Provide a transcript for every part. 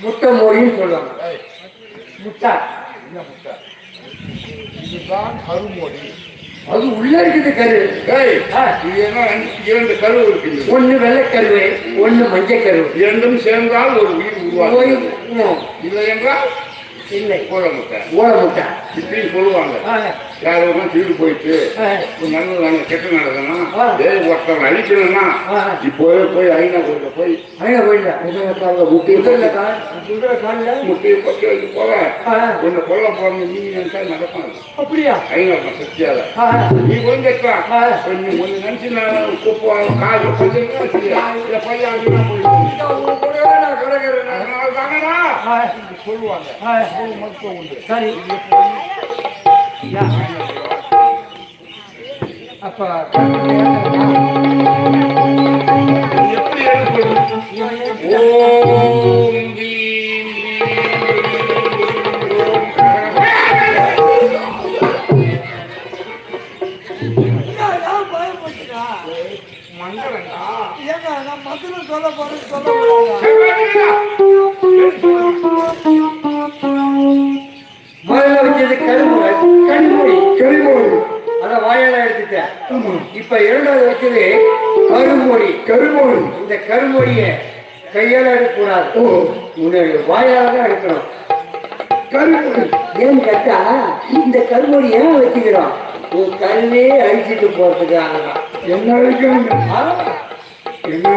முட்டை மொழின்னு சொல்லுவாங்க. முட்டை இதுதான் கருமொழி. அது உள்ள இருக்குது கரு. இது என்ன? 2 கரு இருக்கு. ஒண்ணு வெள்ளைக்கருவு, ஒண்ணு மஞ்சள் கருவு. இரண்டும் சேர்ந்தால் ஒரு உயிர் உருவாகும். இல்லை என்றால் இல்லை. ஓலமுட்டை. ஓலமுட்டை இப்படின்னு சொல்லுவாங்க. யாரும் தீடு போயிட்டு நல்லது நாங்கள் கெட்ட நடக்கணும், ஒருத்தவங்க அழிக்கணும்னா இப்போவே போய் ஐநா கோயில போய் முட்டையை பற்றி வைக்க போல உன்னை கொல்ல போறோம் நீ நினைச்சா நடப்பாங்க. அப்படியா? ஐநா சக்தியால நீ கொஞ்சம் கொஞ்சம் ஒன்று நினைச்சு நான் காசு பஞ்சா பையன் சொல்லுவாங்க. மருத்துவம் உண்டு. சரி. அப்ப எப்படி மங்களா ஏங்க நான் மதுரை சொல்ல போறேன் முதல்ல வச்சது கருமொழி. அத வாயால எடுத்துட்டேன். இப்ப இரண்டாவது வச்சது கருமொழி. இந்த கருமொழிய கையால எடுக்கக்கூடாது, முன்னாடி வாயால தான் எடுக்கணும். கருமொழி ஏன்னு கேட்டா இந்த கருமொழி ஏன் வச்சுக்கிறோம்? உன் கல்லே அழிச்சிட்டு போறதுக்காக. என்ன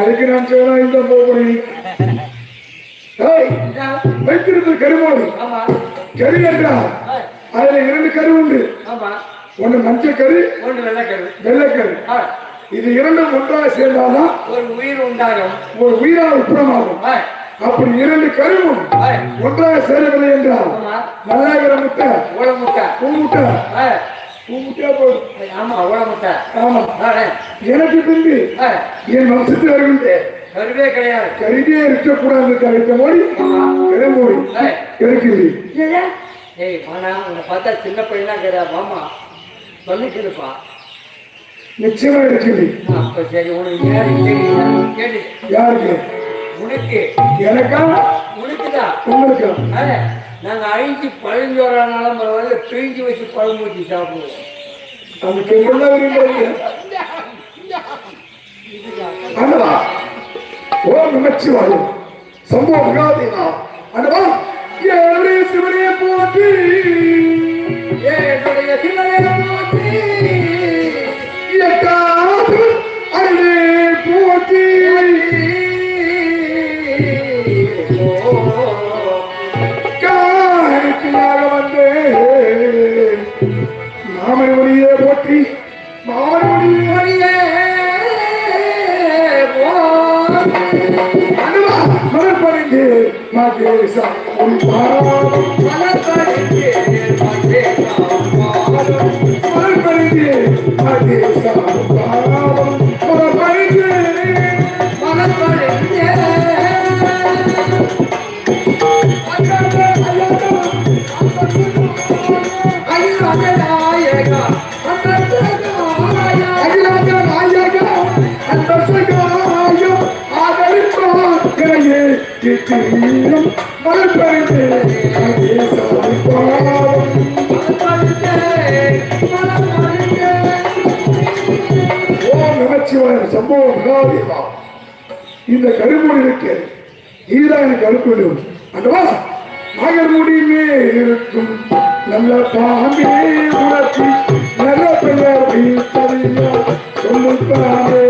அழிக்கிறான் சொல்ல இந்த போகிறேன் வைக்கிறது கருமொழி. கரு என்றால் அதுல 2 கரு உண்டு. ஒண்ணு மஞ்சள் கரு, ஒண்ணு வெள்ளைக்கரு. இது 2ம் ஒன்றாக சேர்ந்தாதான் ஒரு உயிர் உண்டாகும், ஒரு உயிரால் உற்பமாகும். அப்படி 2 கருவும் ஒன்றாக சேரவில்லை என்றால் நல்லாகிற முட்டை, பூமுட்டா போடும். ஆமா, ஓலமுட்டை. ஆமா, எனக்கு பின்பு என் வம்சத்து வருகின்ற கருவே கிடையாது. கருவே இருக்கக்கூடாது. கருத்த மொழி கருமொழி இருக்குது. ஏய் மானா, உன்னை பார்த்தா சின்ன பையனா கிடையாது. மாமா சொல்லிட்டுப்பா, நிச்சயமா இருக்குது. அப்ப சரி, உனக்கு கேட்டு யாருக்கு? உனக்கு. எனக்கா? உனக்குதான். உங்களுக்கு? நாங்க அழிஞ்சு பழஞ்சோறானாலும் பரவாயில்ல, பிழிஞ்சு வச்சு பழமூச்சி சாப்பிடுவோம். அதுக்கு அண்ணா ஓம் நமச்சிவாய சம்போ மகாதேவா. அண்ணா ஏழு சிவனே போற்றி, என்னுடைய சிவனே போற்றி, எட்டாவது அருளே போற்றி. காணிக்கையாக வந்து மாமன் மொழியே போற்றி, மாமன் மொழியே மலர்பறிந்து மகேசா மலர்பறிந்து மகேசா சம்பவம் மகாதேவா. இந்த கருமொழிக்கு ஈரான கருப்பொழியும் அண்டவா நாகர்முடியிலே இருக்கும் நல்ல பாம்பே உணர்ச்சி நல்ல பெயர் சொல்லுத்தானே.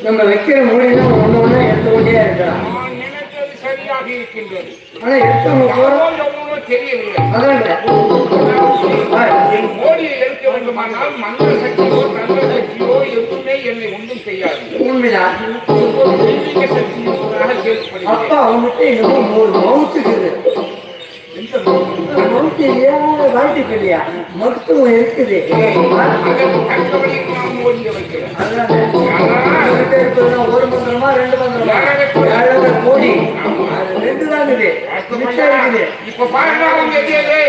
நம்ம வைக்கிற மொழியெல்லாம் ஒண்ணு ஒண்ணா எடுத்து கொண்டே இருக்கலாம். நான் நினைத்தது சரியாக இருக்கின்றது. ஆனா எடுத்தவங்க போறோம் எவ்வளவோ தெரியவில்லை. அதாங்க என் மோடியை எடுக்க வேண்டுமானால் மந்திர சக்தியோ தந்திர சக்தியோ எதுவுமே என்னை ஒன்றும் செய்யாது. உண்மைதான். தெய்வீக சக்தி இருப்பதாக கேள்விப்படுகிறேன். அப்பா அவன்கிட்ட என்னமோ ஒரு மவுத்துக்குது. எந்த மந்திரம்? மவுத்து இல்லையா வாழ்த்துக்கு இல்லையா மருத்துவம் இருக்குது. அதற்கு தக்கவழிக்கு நான் மோடியை வைக்கிறேன். அதாங்க அவன்கிட்ட இருக்கிறது ஒரு மந்திரமா ரெண்டு மந்திரமா 7 கோடி அது ரெண்டு தான் இது மிச்சம் இருக்குது. இப்ப பாருங்க அவங்க எது